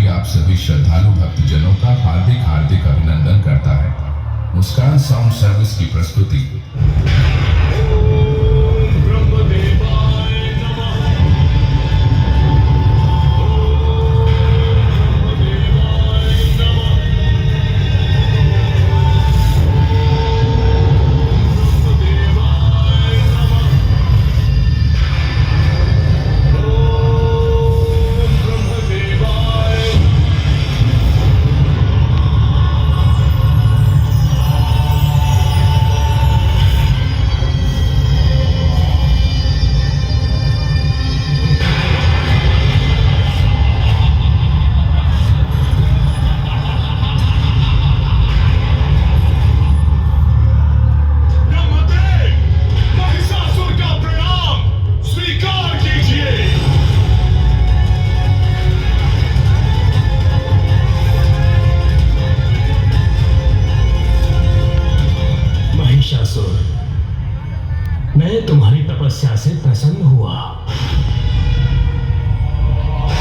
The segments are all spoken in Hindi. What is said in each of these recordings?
टीवी आप सभी श्रद्धालु भक्तजनों का हार्दिक हार्दिक अभिनंदन करता है। मुस्कान साउंड सर्विस की प्रस्तुति। मैं तुम्हारी तपस्या से प्रसन्न हुआ।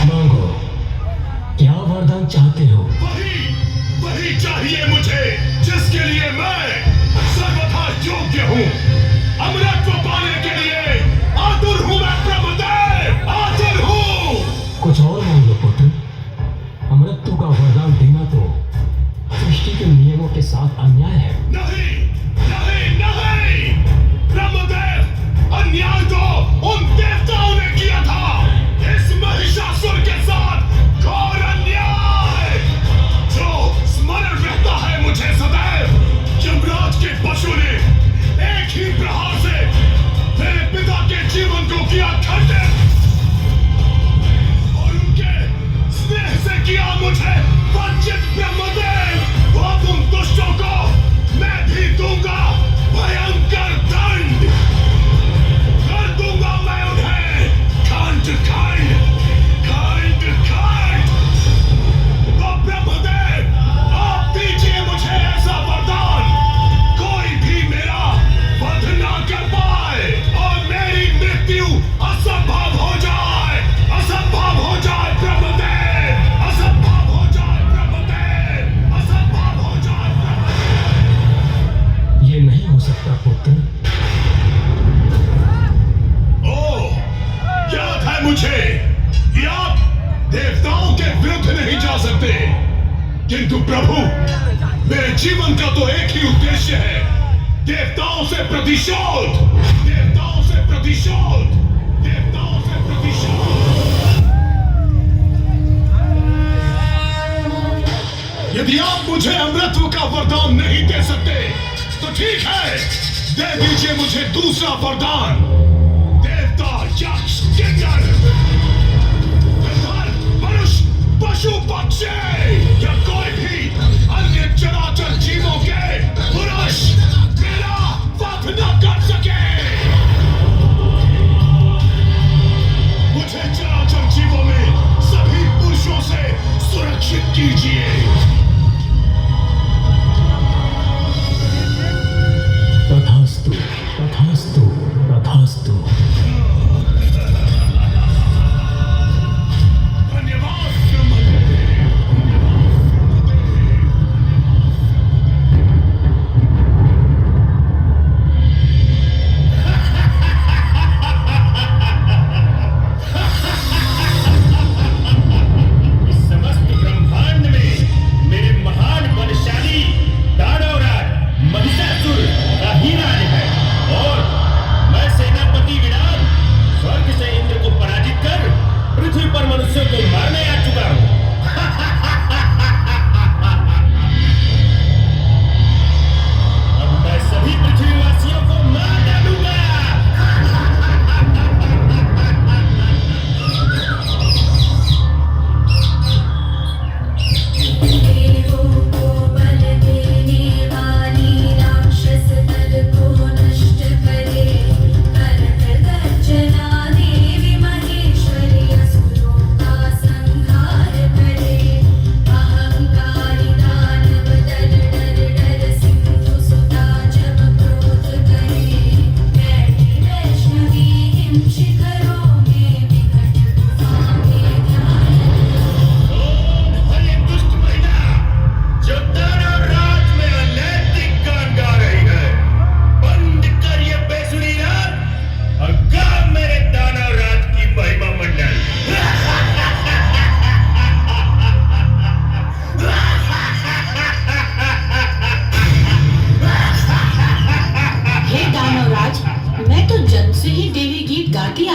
मांगो, क्या वरदान चाहते हो? वही चाहिए मुझे जिसके लिए मैं सर्वथा योग्य हूँ। अमरत्व पाने के लिए आतुर हूँ मैं ब्रह्मदेव, आतुर हूँ। कुछ और मांग लो पुत्र। अमरत्व का वरदान देना तो सृष्टि के नियमों के साथ अन्याय है। नहीं नहीं नहीं, ब्रह्मदेव, अन्याय तो उन देवताओं ने किया था। इस महिषासुर के साथ घोर अन्याय जो स्मरण रहता है मुझे सदैव। यमराज के पशु ने एक ही प्रहार से मेरे पिता के जीवन को किया खंडित और उनके स्नेह से किया मुझे वंचित। ब्रह्मदेव, अब उन दुष्टों को मैं भी दूंगा भयंकर दंड। कर दूंगा मैं उन्हें खंड खंड खंड खंड। तो ब्रह्मदेव, आप दीजिए मुझे ऐसा वरदान कोई भी मेरा वध ना कर पाए और मेरी मृत्यु असंभव हो जाए। असंभव हो जाए ब्रह्मदेव, असंभव हो जाए ब्रह्मदेव, असंभव हो जाए ब्रह्मदेव। ये नहीं हो सकता पुत्र। याद है मुझे कि आप देवताओं के विरुद्ध नहीं जा सकते, किंतु प्रभु, मेरे जीवन का तो एक ही उद्देश्य है, देवताओं से प्रतिशोध, देवताओं से प्रतिशोध, देवताओं से प्रतिशोध। यदि आप मुझे अमृतत्व का वरदान नहीं दे सकते तो ठीक है, दे दीजिए मुझे दूसरा वरदान। देवता, यक्ष, किन्नर, मनुष्य, पशु, पक्षी या कोई भी अन्य चराचर जीवों के पुरुष मेरा वध न कर सके। मुझे चराचर जीवों में सभी पुरुषों से सुरक्षित कीजिए। तथास्तु, तथास्तु, तथास्तु।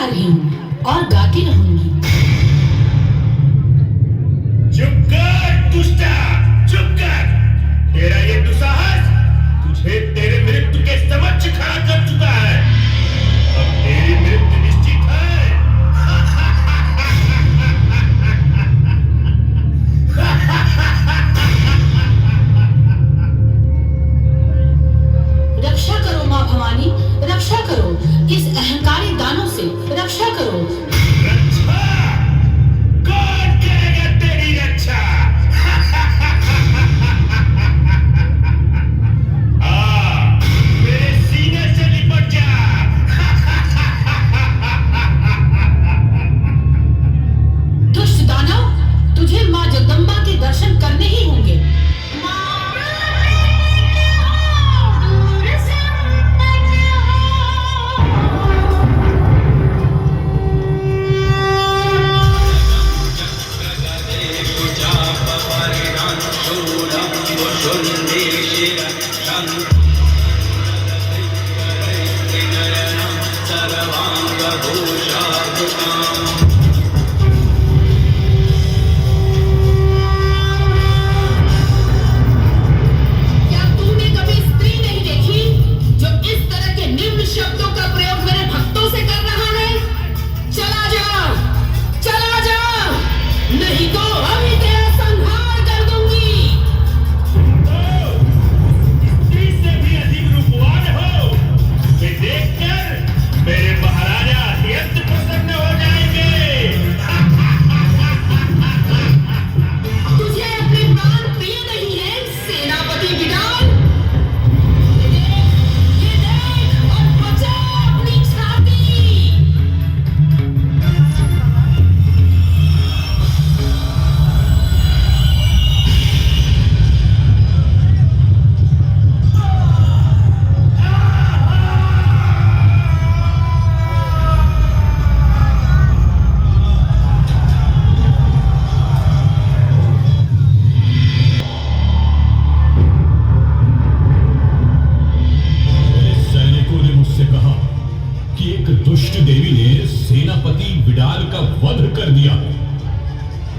रही हूँ और गाती रहूंगी। चुप कर दुष्टा, चुप कर। तेरा ये दुस्साहस तुझे तेरे मृत्यु के समक्ष खड़ा कर चुका है। अब तेरी मृत्यु निश्चित है। रक्षा करो माँ भवानी, रक्षा करो, इस अहंकारी दानव से रक्षा करो। रक्षा? कौन करेगा तेरी रक्षा? मेरे सीने से लिपट जा। दुष्ट दानव, तुझे माँ जगदम्बा के दर्शन करने ही होंगे।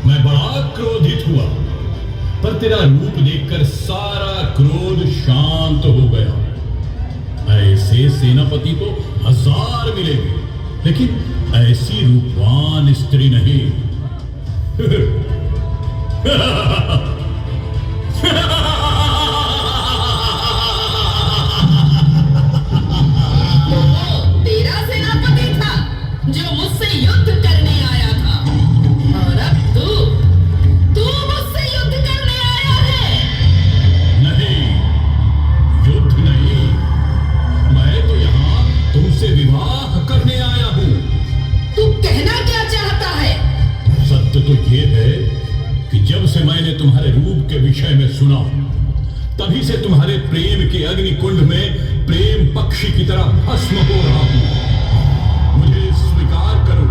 मैं बड़ा क्रोधित हुआ, पर तेरा रूप देखकर सारा क्रोध शांत हो गया। ऐसे सेनापति तो 1000 मिलेंगे, लेकिन ऐसी रूपवान स्त्री नहीं। तेरा सेनापति था जो मुझसे युद्ध करने आया था, और अब तू मुझसे युद्ध करने आया है। नहीं, युद्ध नहीं, मैं तो यहाँ तुमसे विवाह करने आया हूँ। तू कहना क्या चाहता है? सत्य तो ये है कि जब से मैंने तुम्हारे रूप के विषय में सुना, तभी से तुम्हारे प्रेम के अग्नि कुंड में प्रेम पक्षी की तरह भस्म हो रहा हूं। मुझे स्वीकार करो,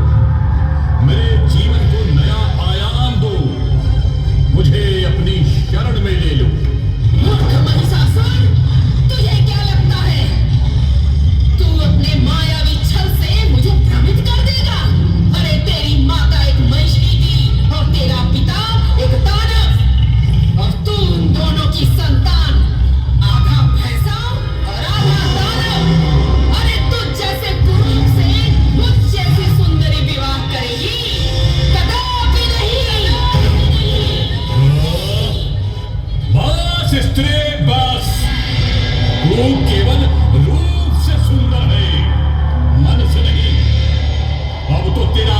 मेरे जीवन को नया आयाम दो, मुझे अपनी शरण में ले लो। मूर्ख महिषासुर, तुझे क्या लगता है तू अपने मायावी छल से मुझे भ्रमित कर देगा? अरे तेरी माता एक महिषी थी और तेरा पिता एक दानव, और तू उन दोनों की संतान, आधा भैंसा और आधा दानव। अरे तुझ जैसे पुरुष से मुझ जैसी सुंदरी विवाह करेगी? कदापि नहीं। बस स्त्री, बस। तू केवल रूप से सुंदर है, मन से नहीं। अब तो तेरा